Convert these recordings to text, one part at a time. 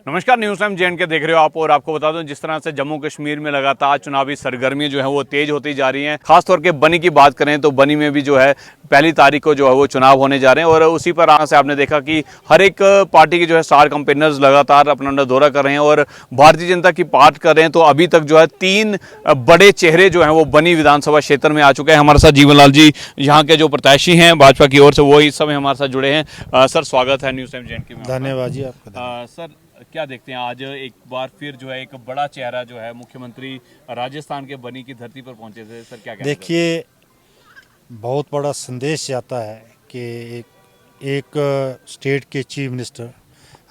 नमस्कार, news time J and के देख रहे हो आप। और आपको बता दूं, जिस तरह से जम्मू कश्मीर में लगातार चुनावी सरगर्मी जो है वो तेज होती जा रही हैं। खासतौर के बनी की बात करें तो बनी में भी जो है 1 तारीख को जो है वो चुनाव होने जा रहे हैं। और उसी पर यहाँ से आपने देखा कि हर एक पार्टी के जो है स्टार कैंपेनर्स लगातार अपना दौरा कर रहे हैं और भारतीय जनता की बात कर रहे हैं तो अभी तक जो है 3 बड़े चेहरे जो हैं वो बनी विधानसभा क्षेत्र में आ चुके हैं। हमारे साथ जीवनलाल जी यहाँ के जो प्रत्याशी हैं भाजपा की ओर से, वो इस समय हमारे साथ जुड़े हैं। सर, स्वागत है न्यूज़ टाइम जेएंड के में। धन्यवाद जी आपका। सर, क्या देखते हैं आज एक बार फिर जो है एक बड़ा चेहरा जो है मुख्यमंत्री राजस्थान के बनी की धरती पर पहुंचे थे। सर, क्या कहना देखिए, बहुत बड़ा संदेश जाता है कि एक स्टेट के चीफ मिनिस्टर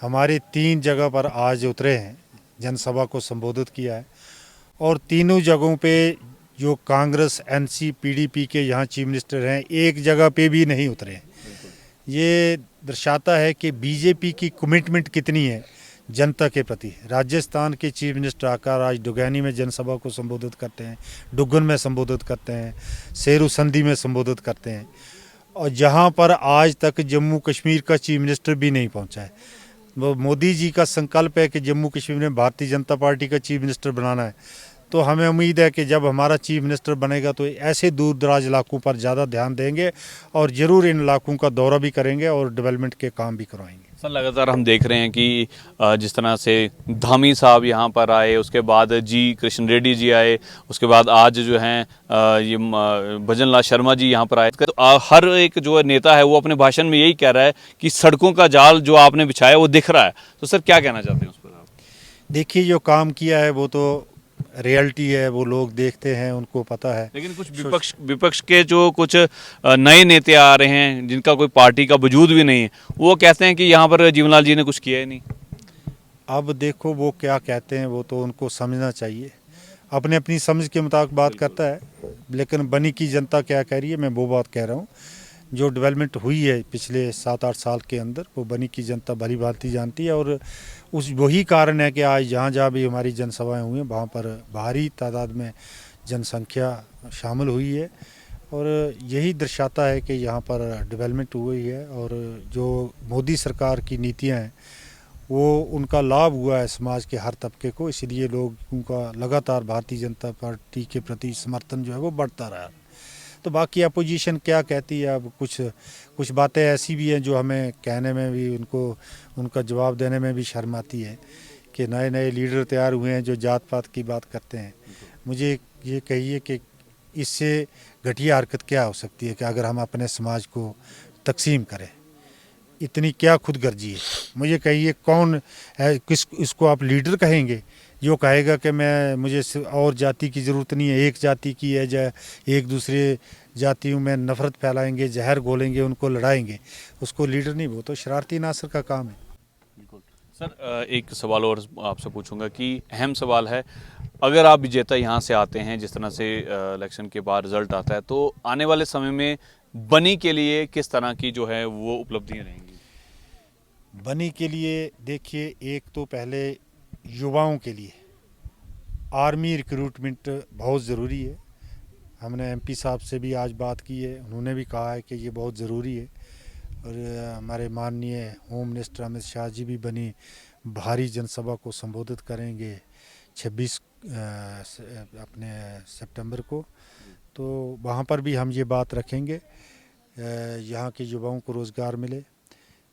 हमारे 3 जगह पर आज उतरे हैं, जनसभा को संबोधित किया है। और तीनों जगहों पे जो कांग्रेस एनसी पीडीपी के यहाँ चीफ मिनिस्टर हैं, एक जगह पे भी नहीं उतरे हैं। ये दर्शाता है कि बीजेपी की कमिटमेंट कितनी है जनता के प्रति। राजस्थान के चीफ मिनिस्टर आकर आज डुगैनी में जनसभा को संबोधित करते हैं, डुग्गन में संबोधित करते हैं, शेरू संधि में संबोधित करते हैं, और जहां पर आज तक जम्मू कश्मीर का चीफ मिनिस्टर भी नहीं पहुंचा है। वो मोदी जी का संकल्प है कि जम्मू कश्मीर में भारतीय जनता पार्टी का चीफ मिनिस्टर बनाना है। तो हमें उम्मीद है कि जब हमारा चीफ मिनिस्टर बनेगा तो ऐसे दूर दराज इलाकों पर ज़्यादा ध्यान देंगे और ज़रूर इन इलाकों का दौरा भी करेंगे और डेवलपमेंट के काम भी करवाएंगे। सर, लगातार हम देख रहे हैं कि जिस तरह से धामी साहब यहाँ पर आए, उसके बाद जी कृष्ण रेड्डी जी आए, उसके बाद आज जो हैं ये भजन लाल शर्मा जी यहाँ पर आए। तो हर एक जो नेता है वो अपने भाषण में यही कह रहा है कि सड़कों का जाल जो आपने बिछाया वो दिख रहा है। तो सर, क्या कहना चाहते हैं उस पर आप? देखिए, जो काम किया है वो तो रियलिटी है, वो लोग देखते हैं, उनको पता है। लेकिन कुछ विपक्ष के जो कुछ नए नेता आ रहे हैं जिनका कोई पार्टी का वजूद भी नहीं है, वो कहते हैं कि यहाँ पर जीवनलाल जी ने कुछ किया ही नहीं। अब देखो वो क्या कहते हैं, वो तो उनको समझना चाहिए। अपने अपनी समझ के मुताबिक बात करता है, लेकिन बनी की जनता क्या कह रही है मैं वो बात कह रहा हूँ। जो डेवलपमेंट हुई है पिछले 7-8 साल के अंदर, वो बनी की जनता भली भांति जानती है। और उस वही कारण है कि आज जहाँ जहाँ भी हमारी जनसभाएं हुई हैं वहाँ पर भारी तादाद में जनसंख्या शामिल हुई है। और यही दर्शाता है कि यहाँ पर डेवलपमेंट हुई है और जो मोदी सरकार की नीतियाँ हैं वो उनका लाभ हुआ है समाज के हर तबके को। इसलिए लोगों का लगातार भारतीय जनता पार्टी के प्रति समर्थन जो है वो बढ़ता रहा। तो बाकी अपोजिशन क्या कहती है, अब कुछ बातें ऐसी भी हैं जो हमें कहने में भी, उनका जवाब देने में भी शर्म आती है कि नए नए लीडर तैयार हुए हैं जो जात पात की बात करते हैं। मुझे ये कहिए कि इससे घटिया हरकत क्या हो सकती है कि अगर हम अपने समाज को तकसीम करें, इतनी क्या खुदगर्जी है। मुझे कहिए कौन है, किस इसको आप लीडर कहेंगे जो कहेगा कि मुझे और जाति की ज़रूरत नहीं है, एक जाति की है, या एक दूसरे जातियों में नफ़रत फैलाएंगे, जहर घोलेंगे, उनको लड़ाएंगे, उसको लीडर नहीं। वो तो शरारती नासर का काम है। बिल्कुल। सर, एक सवाल और आपसे पूछूंगा कि अहम सवाल है, अगर आप विजेता यहाँ से आते हैं, जिस तरह से इलेक्शन के बाद रिजल्ट आता है, तो आने वाले समय में बनी के लिए किस तरह की जो है वो उपलब्धियाँ रहेंगी? बनी के लिए देखिए, एक तो पहले युवाओं के लिए आर्मी रिक्रूटमेंट बहुत ज़रूरी है। हमने एमपी साहब से भी आज बात की है, उन्होंने भी कहा है कि ये बहुत ज़रूरी है। और हमारे माननीय होम मिनिस्टर अमित शाह जी भी बनी भारी जनसभा को संबोधित करेंगे 26 अपने सितंबर को। तो वहाँ पर भी हम ये बात रखेंगे, यहाँ के युवाओं को रोज़गार मिले।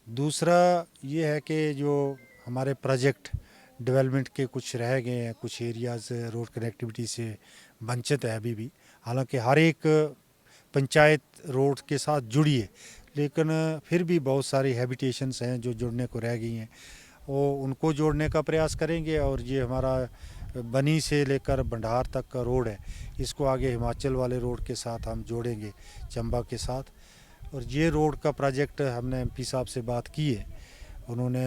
दूसरा ये है कि जो हमारे प्रोजेक्ट डेवलपमेंट के कुछ रह गए हैं, कुछ एरियाज़ रोड कनेक्टिविटी से वंचित है अभी भी। हालांकि हर एक पंचायत रोड के साथ जुड़ी है, लेकिन फिर भी बहुत सारी हैबिटेशंस हैं जो जुड़ने को रह गई हैं, वो उनको जोड़ने का प्रयास करेंगे। और ये हमारा बनी से लेकर भंडार तक का रोड है, इसको आगे हिमाचल वाले रोड के साथ हम जोड़ेंगे, चंबा के साथ। और ये रोड का प्रोजेक्ट हमने एमपी साहब से बात की है, उन्होंने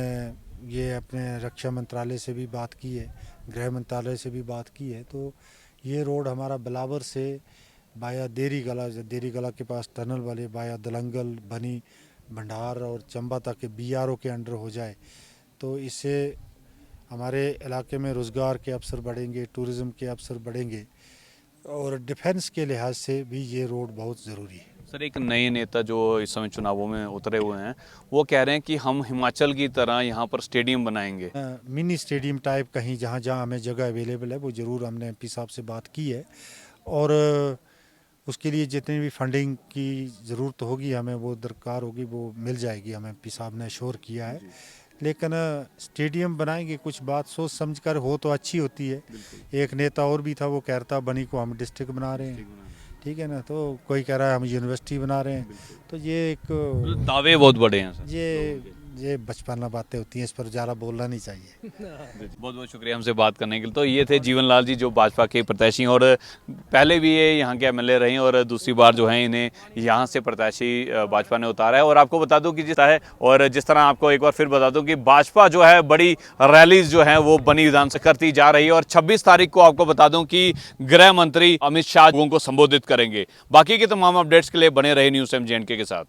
ये अपने रक्षा मंत्रालय से भी बात की है, गृह मंत्रालय से भी बात की है। तो ये रोड हमारा बिलावर से बाया देरी गला के पास टनल वाले बाया दलंगल, बनी, भंडार और चंबा तक के बीआरओ के अंडर हो जाए, तो इससे हमारे इलाके में रोज़गार के अवसर बढ़ेंगे, टूरिज़्म के अवसर बढ़ेंगे और डिफेंस के लिहाज से भी ये रोड बहुत ज़रूरी है। सर एक नए नेता जो इस समय चुनावों में उतरे हुए हैं वो कह रहे हैं कि हम हिमाचल की तरह यहाँ पर स्टेडियम बनाएंगे। मिनी स्टेडियम टाइप कहीं जहाँ जहाँ हमें जगह अवेलेबल है वो ज़रूर हमने एमपी साहब से बात की है, और उसके लिए जितनी भी फंडिंग की ज़रूरत होगी हमें वो दरकार होगी वो मिल जाएगी, हमें एमपी साहब ने श्योर किया है। लेकिन स्टेडियम बनाएंगे कुछ बात सोच समझ कर हो तो अच्छी होती है। एक नेता और भी था वो कह रहा था बनी को हम डिस्ट्रिक्ट बना रहे हैं, ठीक है ना, तो कोई कह रहा है हम यूनिवर्सिटी बना रहे हैं। तो ये एक दावे बहुत बड़े हैं सर। ये बचपना बातें होती हैं, इस पर ज़्यादा बोलना नहीं चाहिए। बहुत बहुत शुक्रिया हमसे बात करने के लिए। तो ये थे जीवन लाल जी जो भाजपा के प्रत्याशी और पहले भी ये यहाँ के एमएलए रहे हैं और दूसरी बार जो है इन्हें यहाँ से प्रत्याशी भाजपा ने उतारा है। और आपको बता दूं कि जिस तरह है और जिस तरह आपको एक बार फिर बता दूं कि भाजपा जो है बड़ी रैलीज जो है वो बनी विधान से करती जा रही है और 26 तारीख को आपको बता दूं कि गृह मंत्री अमित शाह लोगों को संबोधित करेंगे। बाकी के तमाम अपडेट्स के लिए बने रहे न्यूज़ टाइम JNK के साथ।